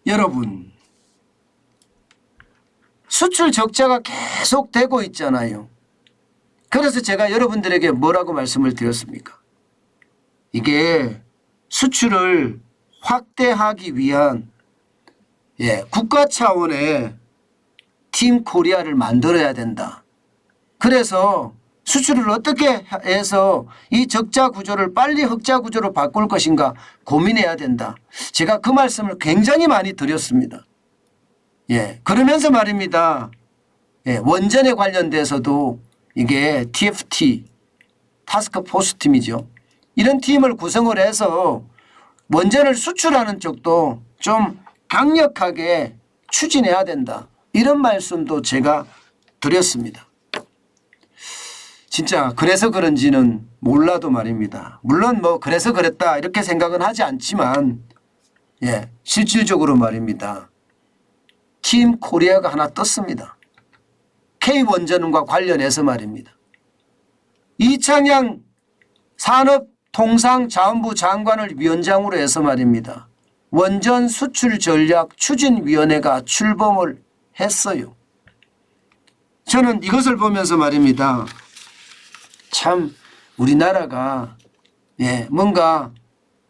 여러분, 수출 적자가 계속 되고 있잖아요. 그래서 제가 여러분들에게 뭐라고 말씀을 드렸습니까? 이게 수출을 확대하기 위한 국가 차원의 팀 코리아를 만들어야 된다. 그래서 수출을 어떻게 해서 이 적자 구조를 빨리 흑자 구조로 바꿀 것인가 고민해야 된다. 제가 그 말씀을 굉장히 많이 드렸습니다. 그러면서 말입니다. 원전에 관련돼서도 이게 TFT, 타스크포스 팀이죠. 이런 팀을 구성을 해서 원전을 수출하는 쪽도 좀 강력하게 추진해야 된다. 이런 말씀도 제가 드렸습니다. 진짜 그래서 그런지는 몰라도 말입니다. 물론 뭐 그래서 그랬다 이렇게 생각은 하지 않지만 실질적으로 말입니다. 팀 코리아가 하나 떴습니다. K원전과 관련해서 말입니다. 이창양 산업통상자원부 장관을 위원장으로 해서 말입니다. 원전 수출 전략 추진위원회가 출범을 했어요. 저는 이것을 보면서 말입니다. 참 우리나라가 뭔가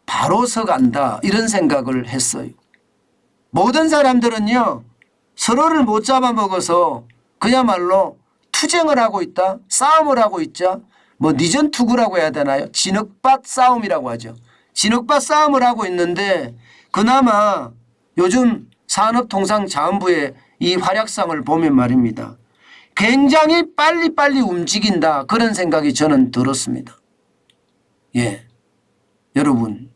바로 서간다 이런 생각을 했어요. 모든 사람들은요 서로를 못 잡아먹어서 그야말로 투쟁을 하고 있다, 싸움을 하고 있자, 뭐 니전투구라고 해야 되나요? 진흙밭 싸움이라고 하죠. 진흙밭 싸움을 하고 있는데 그나마 요즘 산업통상자원부의 이 활약상을 보면 말입니다. 굉장히 빨리빨리 움직인다 그런 생각이 저는 들었습니다. 여러분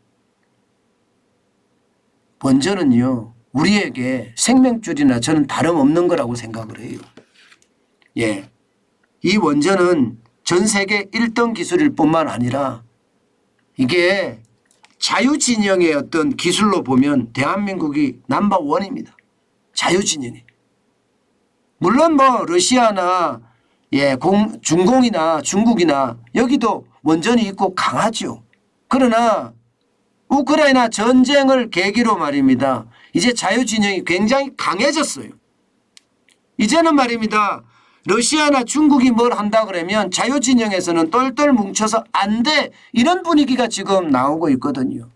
원전은요 우리에게 생명줄이나 저는 다름없는 거라고 생각을 해요. 이 원전은 전 세계 1등 기술일 뿐만 아니라 이게 자유진영의 어떤 기술로 보면 대한민국이 넘버원입니다. 자유진영이. 물론 뭐 러시아나 중공이나 중국이나 여기도 원전이 있고 강하죠. 그러나 우크라이나 전쟁을 계기로 말입니다. 이제 자유진영이 굉장히 강해졌어요. 이제는 말입니다. 러시아나 중국이 뭘 한다 그러면 자유진영에서는 똘똘 뭉쳐서 안 돼. 이런 분위기가 지금 나오고 있거든요.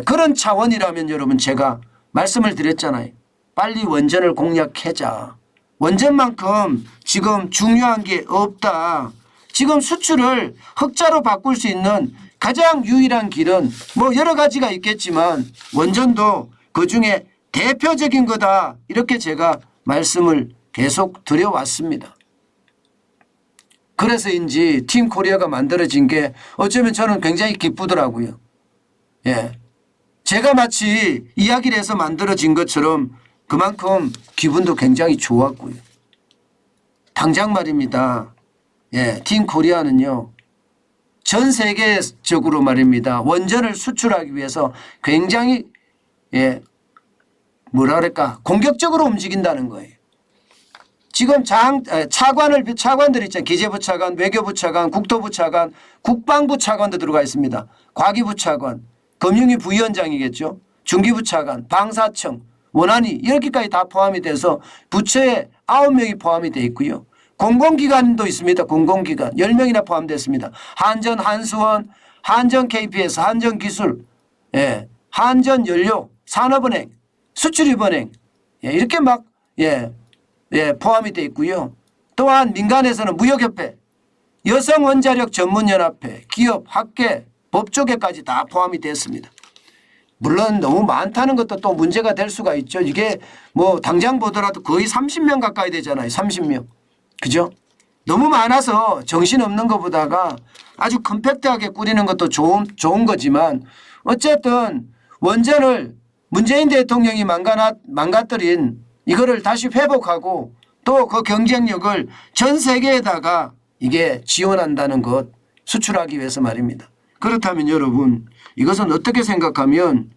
그런 차원이라면 여러분 제가 말씀을 드렸잖아요. 빨리 원전을 공략하자. 원전만큼 지금 중요한 게 없다. 지금 수출을 흑자로 바꿀 수 있는 가장 유일한 길은 뭐 여러 가지가 있겠지만 원전도 그중에 대표적인 거다. 이렇게 제가 말씀을 계속 드려왔습니다. 그래서인지 팀 코리아가 만들어진 게 어쩌면 저는 굉장히 기쁘더라고요. 제가 마치 이야기를 해서 만들어진 것처럼 그만큼 기분도 굉장히 좋았고요. 당장 말입니다. 팀 코리아는요. 전 세계적으로 말입니다. 원전을 수출하기 위해서 굉장히 뭐라 그럴까 공격적으로 움직인다는 거예요. 지금 차관들 있잖아요. 기재부 차관, 외교부 차관, 국토부 차관, 국방부 차관도 들어가 있습니다. 과기부 차관, 금융위 부위원장이겠죠. 중기부 차관, 방사청, 원안위 이렇게까지 다 포함이 돼서 부처에 9명이 포함이 되어 있고요. 공공기관도 있습니다. 공공기관 10명이나 포함됐습니다. 한전, 한수원, 한전 KPS, 한전기술, 한전연료, 산업은행, 수출입은행 이렇게 막 포함이 되어 있고요. 또한 민간에서는 무역협회, 여성원자력전문연합회, 기업, 학계, 법조계까지 다 포함이 됐습니다. 물론 너무 많다는 것도 또 문제가 될 수가 있죠. 이게 뭐 당장 보더라도 거의 30명 가까이 되잖아요. 30명. 그죠? 너무 많아서 정신없는 것보다가 아주 컴팩트하게 꾸리는 것도 좋은 거지만 어쨌든 원전을 문재인 대통령이 망가뜨린 이거를 다시 회복하고 또 그 경쟁력을 전 세계에다가 이게 지원한다는 것 수출하기 위해서 말입니다. 그렇다면 여러분 이것은 어떻게 생각하면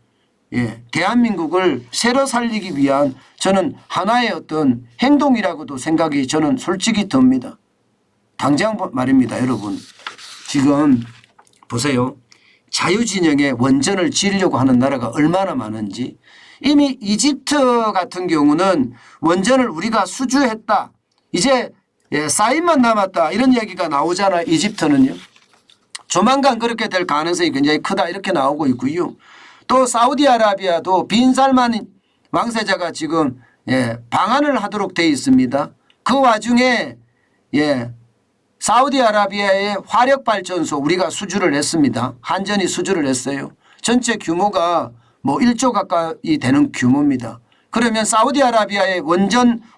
대한민국을 새로 살리기 위한 저는 하나의 어떤 행동이라고도 생각이 저는 솔직히 듭니다. 당장 말입니다. 여러분 지금 보세요. 자유진영의 원전을 지으려고 하는 나라가 얼마나 많은지 이미 이집트 같은 경우는 원전을 우리가 수주했다. 이제 사인만 남았다. 이런 얘기가 나오잖아요. 이집트는요. 조만간 그렇게 될 가능성이 굉장히 크다. 이렇게 나오고 있고요. 또 사우디아라비아도 빈살만 왕세자가 지금 방한을 하도록 돼 있습니다. 그 와중에 사우디아라비아의 화력발전소 우리가 수주를 했습니다. 한전이 수주를 했어요. 전체 규모가 뭐 1조 가까이 되는 규모입니다. 그러면 사우디아라비아의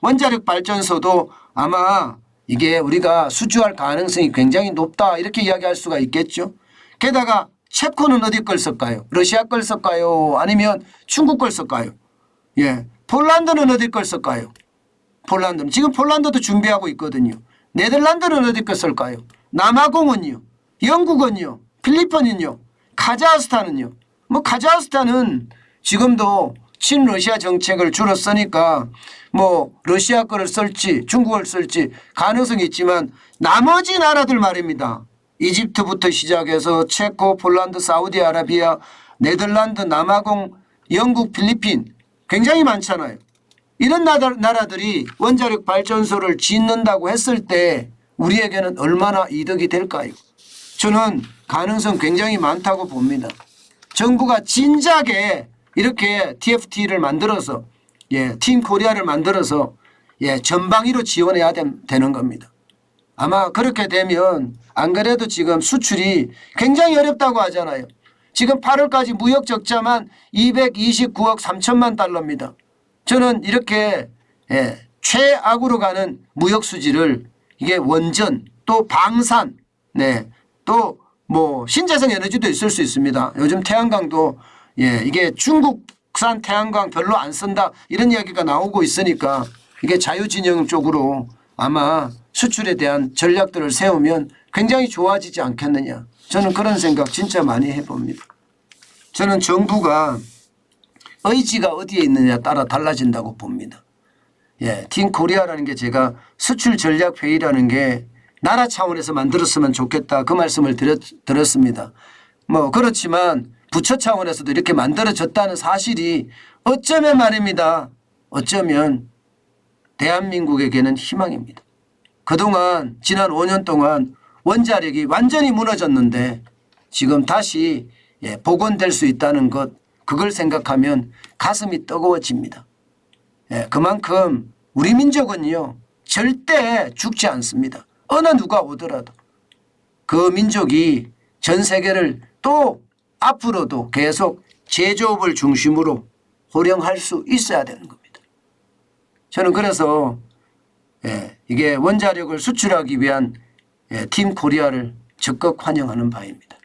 원자력 발전소도 아마 이게 우리가 수주할 가능성이 굉장히 높다 이렇게 이야기할 수가 있겠죠. 게다가 체코는 어디 걸 쓸까요? 러시아 걸 쓸까요? 아니면 중국 걸 쓸까요? 폴란드는 어디 걸 쓸까요? 폴란드는 지금 폴란드도 준비하고 있거든요. 네덜란드는 어디 걸 쓸까요? 남아공은요? 영국은요? 필리핀은요? 카자흐스탄은요? 뭐 카자흐스탄은 지금도 친러시아 정책을 주로 쓰니까 뭐 러시아 거를 쓸지 중국을 쓸지 가능성이 있지만 나머지 나라들 말입니다. 이집트부터 시작해서 체코, 폴란드, 사우디아라비아, 네덜란드, 남아공, 영국, 필리핀 굉장히 많잖아요. 이런 나라들이 원자력 발전소를 짓는다고 했을 때 우리에게는 얼마나 이득이 될까요? 저는 가능성 굉장히 많다고 봅니다. 정부가 진작에 이렇게 TFT를 만들어서 팀 코리아를 만들어서 전방위로 지원해야 되는 겁니다. 아마 그렇게 되면 안 그래도 지금 수출이 굉장히 어렵다고 하잖아요. 지금 8월까지 무역 적자만 229억 3천만 달러입니다. 저는 이렇게 최악으로 가는 무역 수지를 이게 원전 또 방산 또 뭐 신재생 에너지도 있을 수 있습니다. 요즘 태양광도 이게 중국산 태양광 별로 안 쓴다 이런 이야기가 나오고 있으니까 이게 자유진영 쪽으로 아마 수출에 대한 전략들을 세우면 굉장히 좋아지지 않겠느냐. 저는 그런 생각 진짜 많이 해봅니다. 저는 정부가 의지가 어디에 있느냐에 따라 달라진다고 봅니다. 팀 코리아라는 게 제가 수출 전략 회의라는 게 나라 차원에서 만들었으면 좋겠다 그 말씀을 들었습니다. 뭐 그렇지만 부처 차원에서도 이렇게 만들어졌다는 사실이 어쩌면 말입니다. 어쩌면 대한민국에게는 희망입니다. 그동안 지난 5년 동안 원자력이 완전히 무너졌는데 지금 다시 복원될 수 있다는 것 그걸 생각하면 가슴이 뜨거워집니다. 그만큼 우리 민족은요 절대 죽지 않습니다. 어느 누가 오더라도 그 민족이 전 세계를 또 앞으로도 계속 제조업을 중심으로 호령할 수 있어야 되는 겁니다. 저는 그래서 이게 원자력을 수출하기 위한 팀 코리아를 적극 환영하는 바입니다.